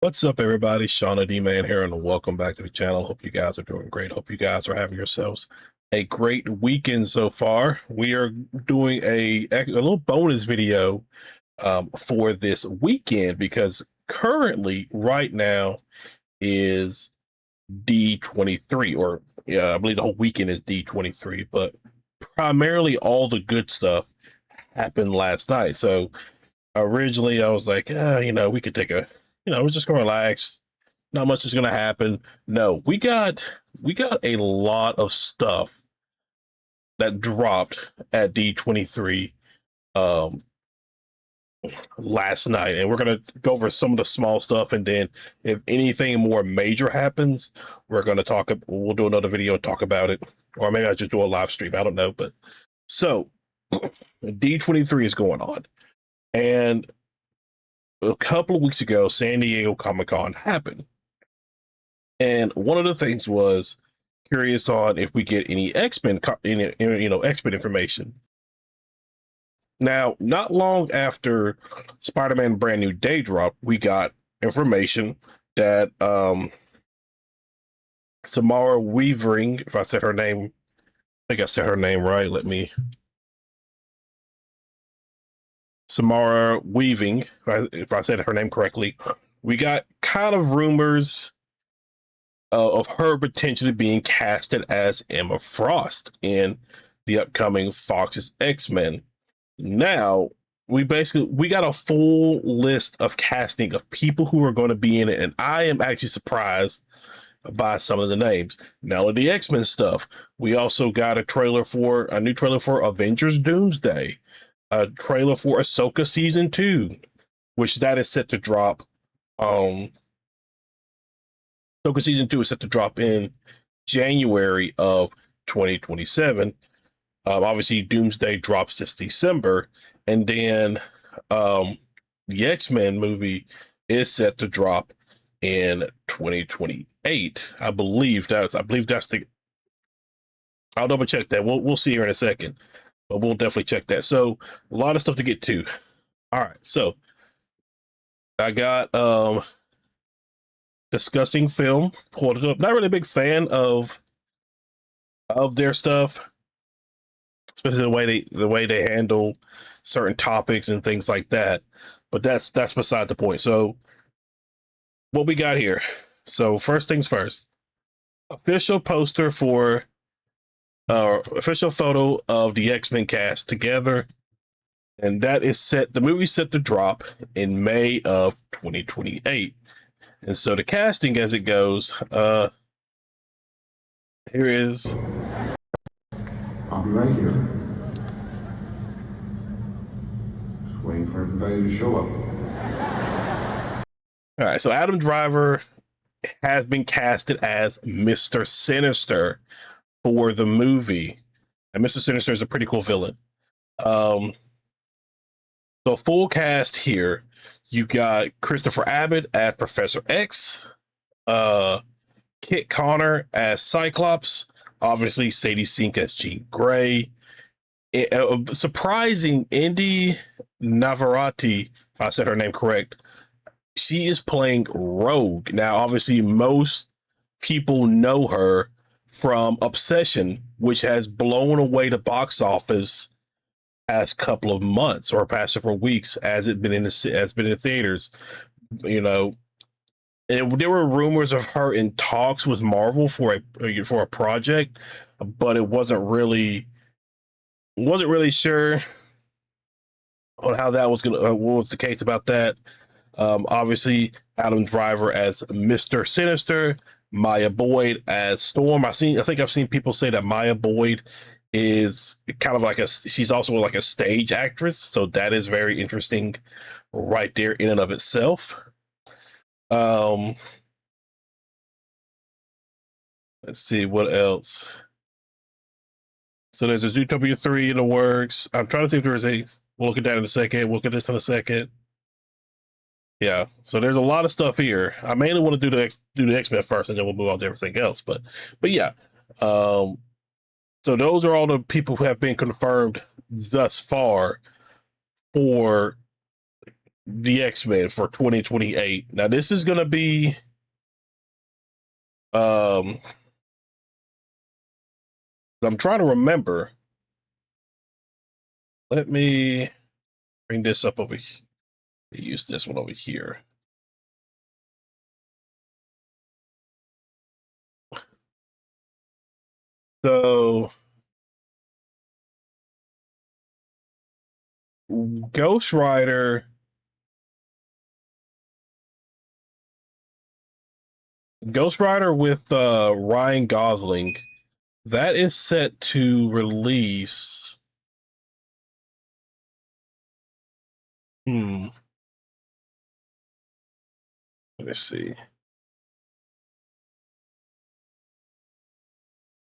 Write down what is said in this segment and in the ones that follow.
What's up, everybody? Shauna D Man here, and welcome back to the channel. Hope you guys are doing great. Hope you guys are having yourselves a great weekend so far. We are doing a little bonus video for this weekend because currently, right now, is D23, or yeah, I believe the whole weekend is D23, but primarily all the good stuff happened last night. So originally, I was like, we could take a, we're just gonna relax, not much is gonna happen. No, we got a lot of stuff that dropped at D23 um last night, and we're gonna go over some of the small stuff, and then if anything more major happens, we'll do another video and talk about it. Or maybe I just do a live stream. I don't know. But so D23 is going on. And a couple of weeks ago, San Diego Comic-Con happened. And one of the things was curious on if we get any X-Men, X-Men information. Now, not long after Spider-Man Brand New Day dropped, we got information that Samara Weaving, if I said her name, I think I said her name right. Samara Weaving, if I said her name correctly, we got kind of rumors of her potentially being casted as Emma Frost in the upcoming Fox's X-Men. Now, we got a full list of casting of people who are going to be in it, and I am actually surprised by some of the names. Now, with the X-Men stuff, we also got a new trailer for Avengers Doomsday, a trailer for Ahsoka season 2, which that is set to drop. Ahsoka season 2 is set to drop in January of 2027. Obviously, Doomsday drops this December, and then the X-Men movie is set to drop in 2028. I believe that's the. I'll double check that. We'll see here in a second, but we'll definitely check that. So a lot of stuff to get to. All right, so I got discussing film pulled it up. Not really a big fan of their stuff, especially the way they handle certain topics and things like that. But that's beside the point. So what we got here. So first things first, official poster for official photo of the X-Men cast together. And that is set, the movie's set to drop in May of 2028. And so the casting as it goes, here is. I'll be right here. Just waiting for everybody to show up. All right, so Adam Driver has been casted as Mr. Sinister for the movie. And Mr. Sinister is a pretty cool villain. So full cast here, you got Christopher Abbott as Professor X, Kit Connor as Cyclops, obviously Sadie Sink as Jean Grey. Surprising, Indy Navarrete, if I said her name correct, she is playing Rogue. Now, obviously, most people know her from Obsession, which has blown away the box office past couple of months or past several weeks as it's been in the theaters. And there were rumors of her in talks with Marvel for a project, but it wasn't really sure on how that was what was the case about that. Obviously, Adam Driver as Mr. Sinister, Maya Boyd as Storm. I think I've seen people say that Maya Boyd is kind of she's also like a stage actress, so that is very interesting right there in and of itself. Let's see what else. So there's a Zootopia 3 in the works. I'm trying to see if there's we'll look at that in a second. We'll look at this in a second. Yeah, so there's a lot of stuff here. I mainly want to do the X-Men first, and then we'll move on to everything else. But yeah, so those are all the people who have been confirmed thus far for the X-Men for 2028. Now this is gonna be um I'm trying to remember. Let me bring this up over here. Use this one over here. So Ghost Rider with Ryan Gosling, that is set to release. Let me see.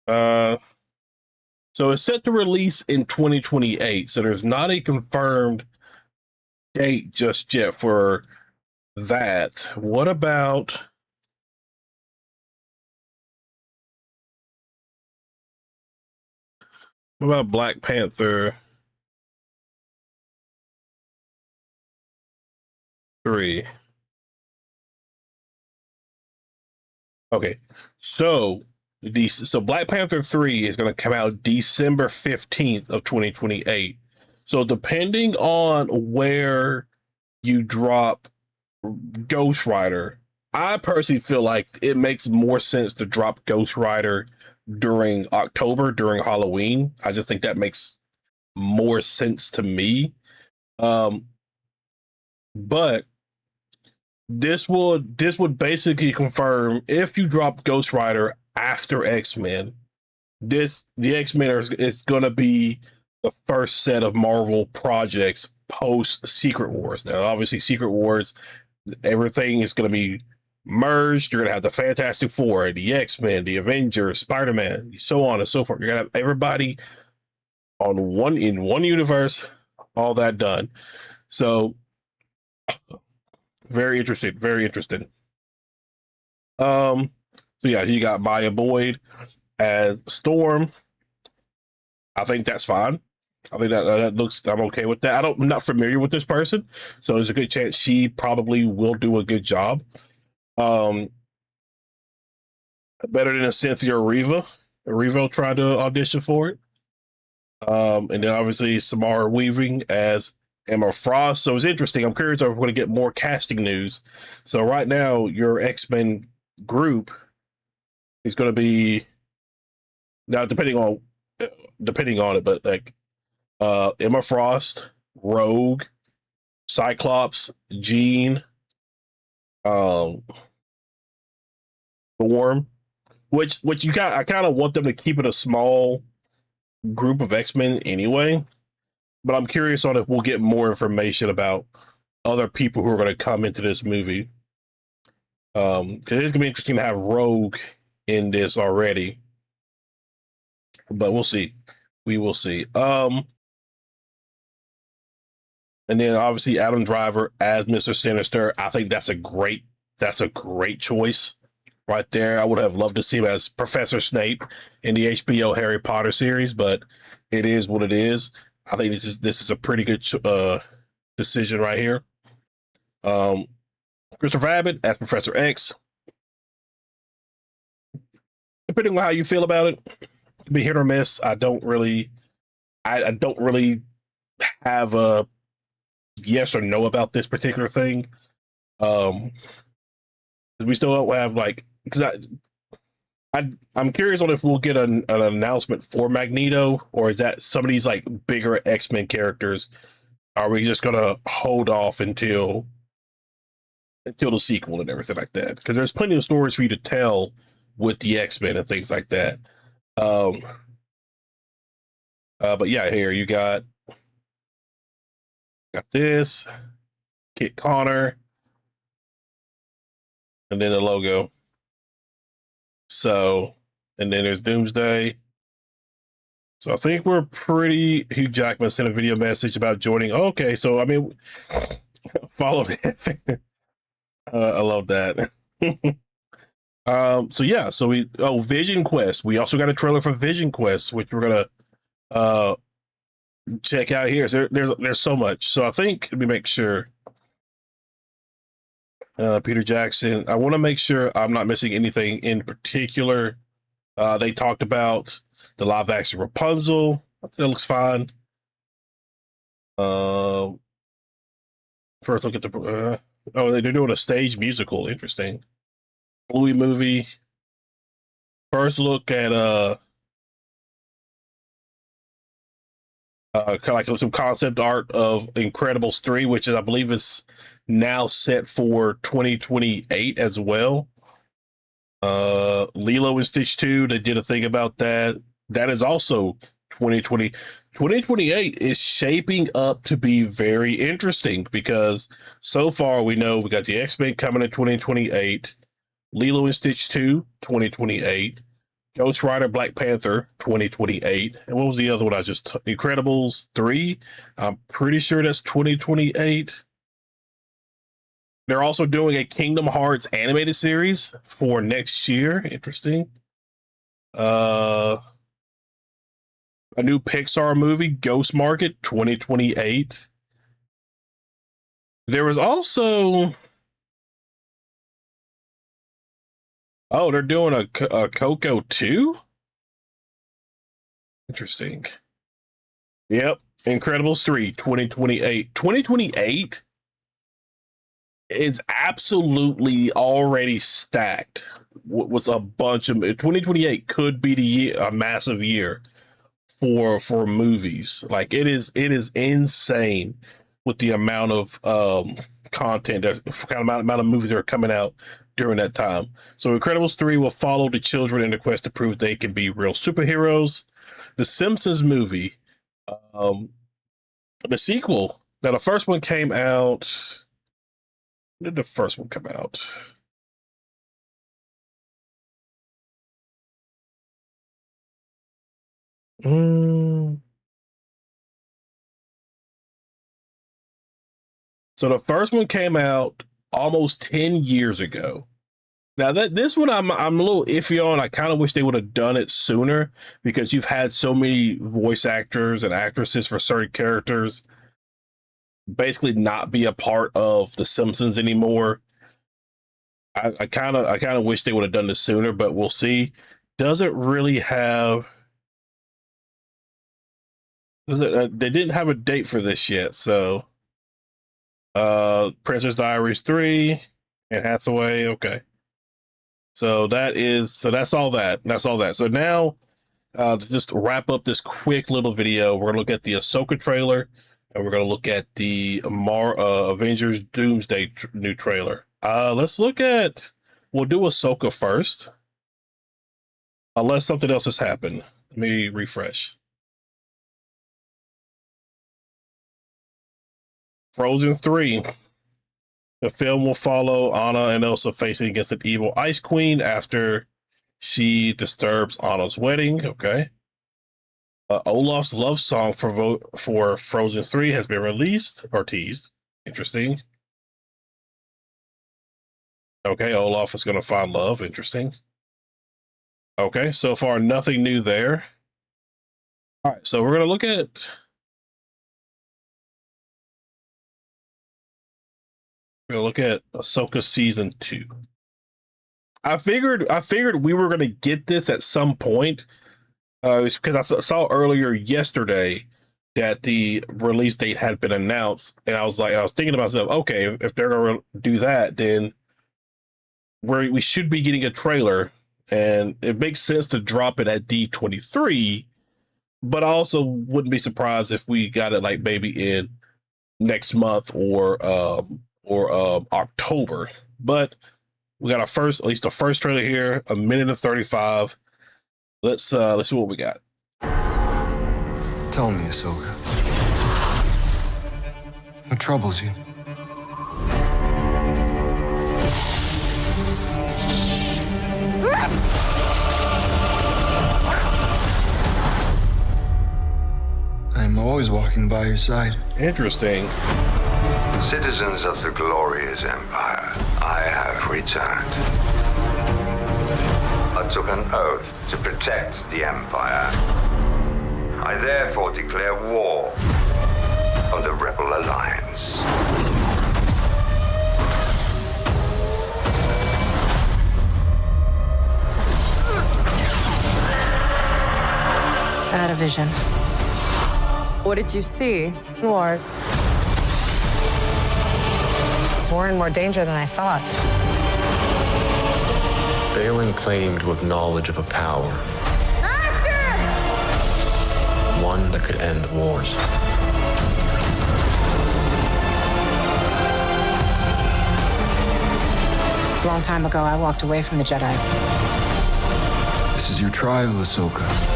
So it's set to release in 2028. So there's not a confirmed date just yet for that. What about Black Panther 3? Okay. So Black Panther 3 is going to come out December 15th of 2028. So depending on where you drop Ghost Rider, I personally feel like it makes more sense to drop Ghost Rider during October, during Halloween. I just think that makes more sense to me. But this would basically confirm, if you drop Ghost Rider after X-Men, the X-Men is going to be the first set of Marvel projects post Secret Wars. Now, obviously, Secret Wars, everything is going to be merged. You're going to have the Fantastic Four, the X-Men, the Avengers, Spider-Man, so on and so forth. You're going to have everybody in one universe, all that done. So very interesting, very interesting. So yeah, you got Maya Boyd as Storm. I think that's fine. I think that looks. I'm okay with that. I'm not familiar with this person, so there's a good chance she probably will do a good job. Better than a Cynthia Erivo tried to audition for it. And then obviously Samara Weaving as Emma Frost. So it's interesting. I'm curious if we're going to get more casting news. So right now, your X-Men group is going to be, now depending on it, but like Emma Frost, Rogue, Cyclops, Jean, Storm. Which I kind of want them to keep it a small group of X-Men anyway. But I'm curious on if we'll get more information about other people who are going to come into this movie. Because it's going to be interesting to have Rogue in this already. But we'll see. We will see. And then obviously Adam Driver as Mr. Sinister. I think that's a great choice right there. I would have loved to see him as Professor Snape in the HBO Harry Potter series, but it is what it is. I think this is a pretty good decision right here. Christopher Abbott as Professor X. Depending on how you feel about it, could be hit or miss. I don't really have a yes or no about this particular thing. We still have because I'm curious on if we'll get an announcement for Magneto, or is that some of these like bigger X-Men characters? Are we just gonna hold off until the sequel and everything like that? Because there's plenty of stories for you to tell with the X-Men and things like that. But yeah, here you got this Kit Connor, and then the logo. So, and then there's Doomsday. So I think we're pretty. Hugh Jackman sent a video message about joining. Okay, so I mean, follow me. I love that. So yeah, so Vision Quest. We also got a trailer for Vision Quest, which we're gonna check out here. So there's so much. So I think, let me make sure. Peter Jackson. I want to make sure I'm not missing anything in particular. They talked about the live action Rapunzel. I think that looks fine. First look at the they're doing a stage musical. Interesting. Bluey movie. First look at kind of like some concept art of Incredibles 3, which is I believe is now set for 2028 as well. Lilo and Stitch 2, they did a thing about that. That is also 2020. 2028 is shaping up to be very interesting because so far we know we got the X-Men coming in 2028, Lilo and Stitch 2, 2028, Ghost Rider Black Panther 2028. And what was the other one I just Incredibles 3? I'm pretty sure that's 2028. They're also doing a Kingdom Hearts animated series for next year. Interesting. A new Pixar movie, Ghost Market 2028. There was also they're doing a Coco 2? Interesting. Yep. Incredibles 3, 2028. 2028 is absolutely already stacked. Was a bunch of 2028 could be the year, a massive year for movies. Like it is insane with the amount of content, that's kind of amount of movies that are coming out during that time. So Incredibles 3 will follow the children in the quest to prove they can be real superheroes. The Simpsons movie, the sequel. Now the first one came out. When did the first one come out? So the first one came out almost 10 years ago. Now this one I'm a little iffy on. I kind of wish they would have done it sooner because you've had so many voice actors and actresses for certain characters basically not be a part of The Simpsons anymore. I kind of wish they would have done this sooner, but we'll see. Doesn't really have. They didn't have a date for this yet, so Princess Diaries 3 and Hathaway. Okay. So that's all that. That's all that. So now to just wrap up this quick little video, we're gonna look at the Ahsoka trailer and we're gonna look at the Avengers Doomsday new trailer. Let's look at we'll do Ahsoka first. Unless something else has happened. Let me refresh. Frozen 3. The film will follow Anna and Elsa facing against an evil ice queen after she disturbs Anna's wedding. Okay. Olaf's love song for Frozen 3 has been released or teased. Interesting. Okay, Olaf is going to find love. Interesting. Okay, so far nothing new there. All right, so we're going to look at Ahsoka season 2. I figured we were going to get this at some point because I saw earlier yesterday that the release date had been announced, and I was thinking to myself, okay, if they're going to do that, then we should be getting a trailer, and it makes sense to drop it at D23, but I also wouldn't be surprised if we got it like maybe in next month or October. But we got at least the first trailer here, 1:35. Let's see what we got. Tell me, Ahsoka. What troubles you? I'm always walking by your side. Interesting. Citizens of the glorious empire, I have returned. I took an oath to protect the empire. I therefore declare war on the Rebel Alliance. of vision. What did you see? More. More and more danger than I thought. Balin claimed to have knowledge of a power. Master! One that could end wars. A long time ago, I walked away from the Jedi. This is your trial, Ahsoka.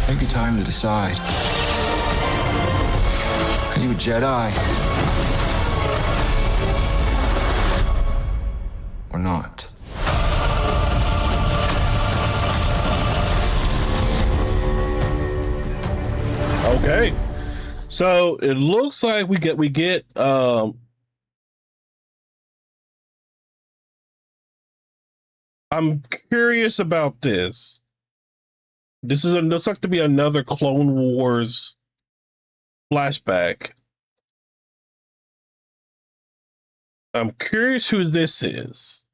Take your time to decide. Are you a Jedi? Or not? Okay, so it looks like we get I'm curious about this. This looks like to be another Clone Wars flashback. I'm curious who this is.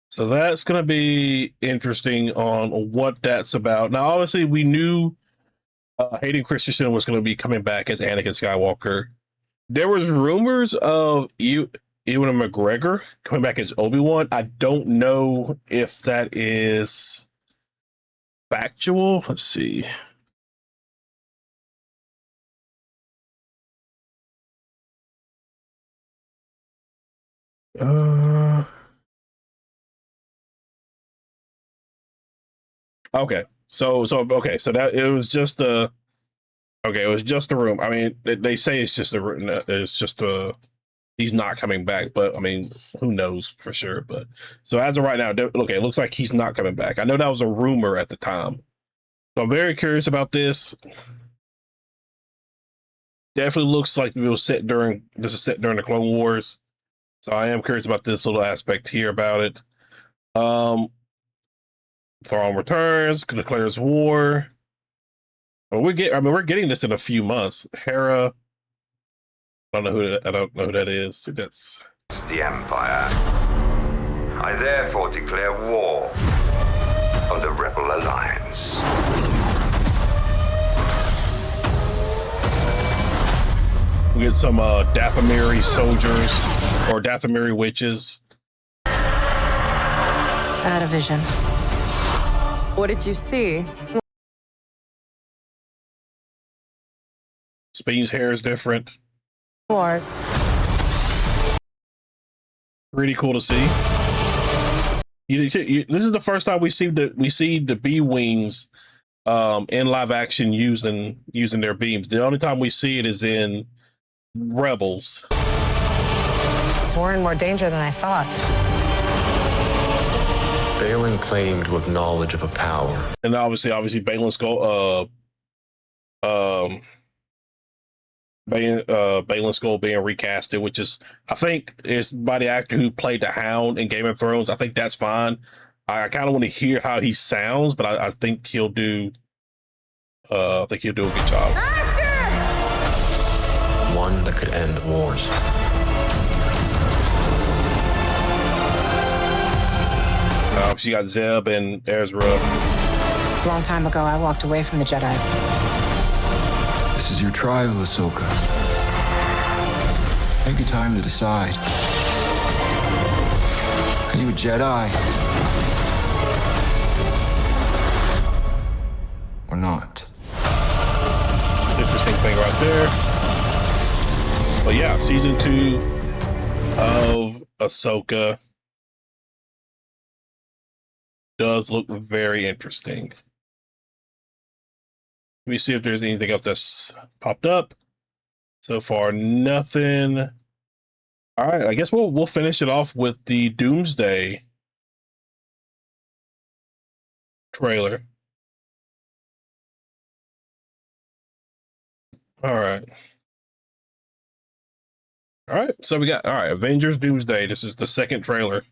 So that's going to be interesting on what that's about. Now, obviously, we knew Hayden Christensen was going to be coming back as Anakin Skywalker. There was rumors of Ewan McGregor coming back as Obi-Wan. I don't know if that is factual. Let's see. Okay. So that it was just a it was just a room. I mean, they say it's just he's not coming back, but I mean, who knows for sure. But so as of right now, okay, it looks like he's not coming back. I know that was a rumor at the time. So I'm very curious about this. Definitely looks like this is set during the Clone Wars. So I am curious about this little aspect here about it. Thrawn returns, declares war. Well, we're getting this in a few months. Hera, I don't know who that is. That's the Empire. I therefore declare war of the Rebel Alliance. we get some Dathomiri soldiers or Dathomiri witches. Out of vision. What did you see? Spain's hair is different. More. Really cool to see. This is the first time we see the B wings in live action using their beams. The only time we see it is in Rebels. More and more danger than I thought. Balin claimed to have knowledge of a power. And obviously Balin Skull Balin Skull being recasted, which is, I think, is by the actor who played the Hound in Game of Thrones. I think that's fine. I kind of want to hear how he sounds, but I think he'll do a good job. Master! One that could end wars. She got Zeb and Ezra. A long time ago, I walked away from the Jedi. This is your trial, Ahsoka. Take your time to decide. Are you a Jedi? Or not? Interesting thing right there. But yeah, season 2 of Ahsoka does look very interesting. Let me see if there's anything else that's popped up. So far, nothing. All right, I guess we'll finish it off with the Doomsday trailer. All right. So we got Avengers Doomsday. This is the second trailer.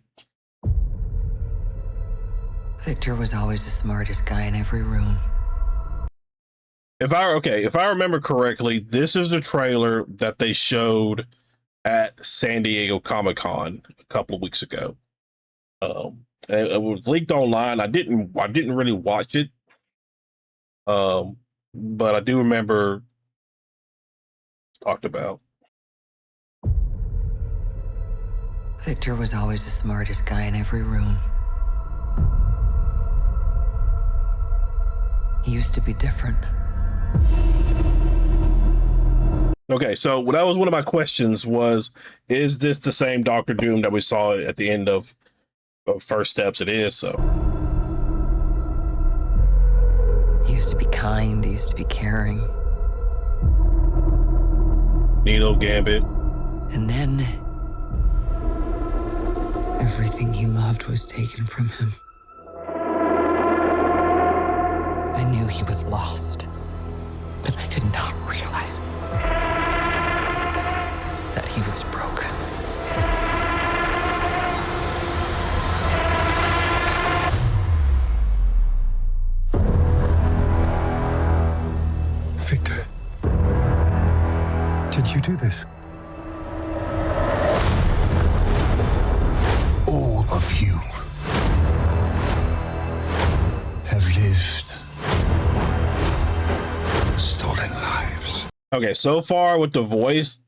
Victor was always the smartest guy in every room. If I remember correctly, this is the trailer that they showed at San Diego Comic-Con a couple of weeks ago. And it was leaked online. I didn't really watch it. But I do remember talked about. Victor was always the smartest guy in every room. He used to be different. Okay, so that was one of my questions was, is this the same Doctor Doom that we saw at the end of First Steps? It is, so. He used to be kind, he used to be caring. Needle Gambit. And then everything he loved was taken from him. I knew he was lost, but I did not realize that he was broken. Victor, did you do this? All of you have lived stolen lives. Okay, so far with the voice,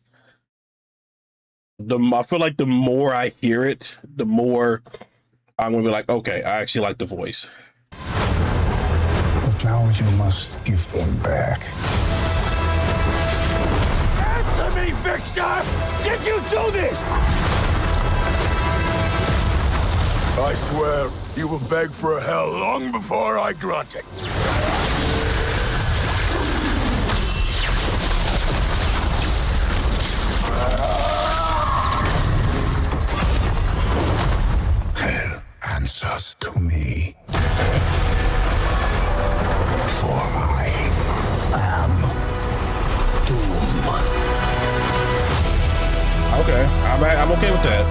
I feel like the more I hear it, the more I'm gonna be like, okay, I actually like the voice. But now you must give them back. Answer me, Victor! Did you do this? I swear, you will beg for hell long before I grant it. Hell answers to me. For I am Doom. Okay, I'm okay with that.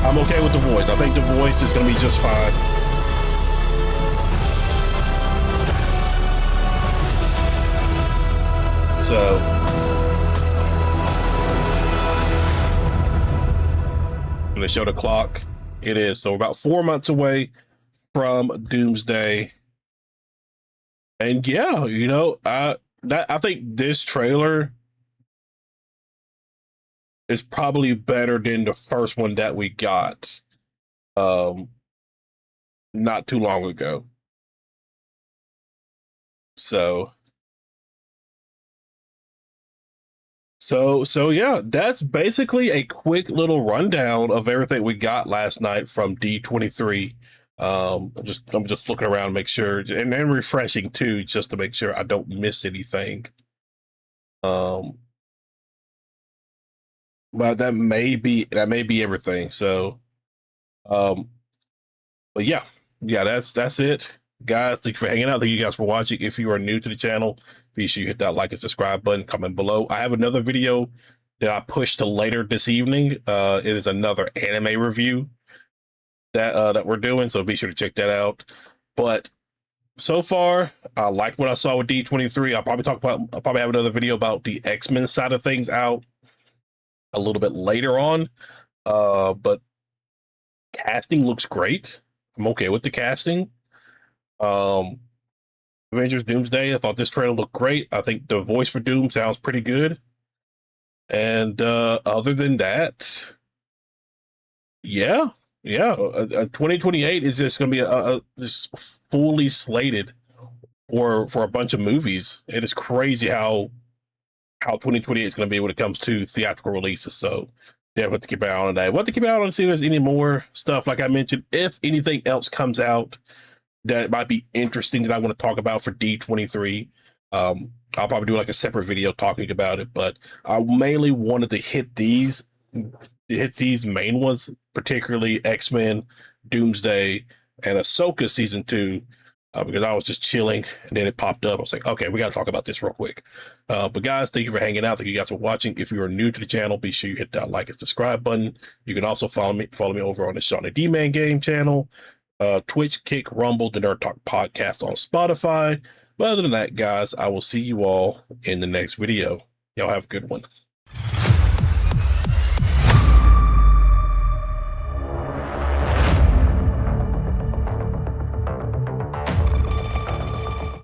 I'm okay with the voice. I think the voice is gonna be just fine. So I'm gonna show the clock. It is so about 4 months away from Doomsday. And yeah, you know, I think this trailer is probably better than the first one that we got not too long ago. So yeah, that's basically a quick little rundown of everything we got last night from D23. I'm just looking around to make sure, and then refreshing too, just to make sure I don't miss anything. But that may be everything. So, but yeah, that's it, guys. Thank you for hanging out. Thank you guys for watching. If you are new to the channel, be sure you hit that like and subscribe button. Comment below. I have another video that I pushed to later this evening. It is another anime review that we're doing, so be sure to check that out. But so far, I liked what I saw with D23. I'll probably have another video about the X-Men side of things out a little bit later on. But casting looks great. I'm okay with the casting. Avengers Doomsday, I thought this trailer looked great. I think the voice for Doom sounds pretty good. And other than that, yeah, 2028 is just going to be just fully slated for a bunch of movies. It is crazy how 2028 is going to be when it comes to theatrical releases. So definitely have to keep an eye on that. We'll have to keep an eye on and see if there's any more stuff. Like I mentioned, if anything else comes out that might be interesting that I want to talk about for D23, I'll probably do like a separate video talking about it. But I mainly wanted to hit these main ones, particularly X-Men, Doomsday, and Ahsoka season 2, because I was just chilling and then it popped up. I was like, okay, we got to talk about this real quick. But guys, thank you for hanging out. Thank you guys for watching. If you are new to the channel, be sure you hit that like and subscribe button. You can also follow me over on the Shauna D-Man Game channel, Twitch, Kick, Rumble, the Nerd Talk podcast on Spotify. But other than that, guys, I will see you all in the next video. Y'all have a good one.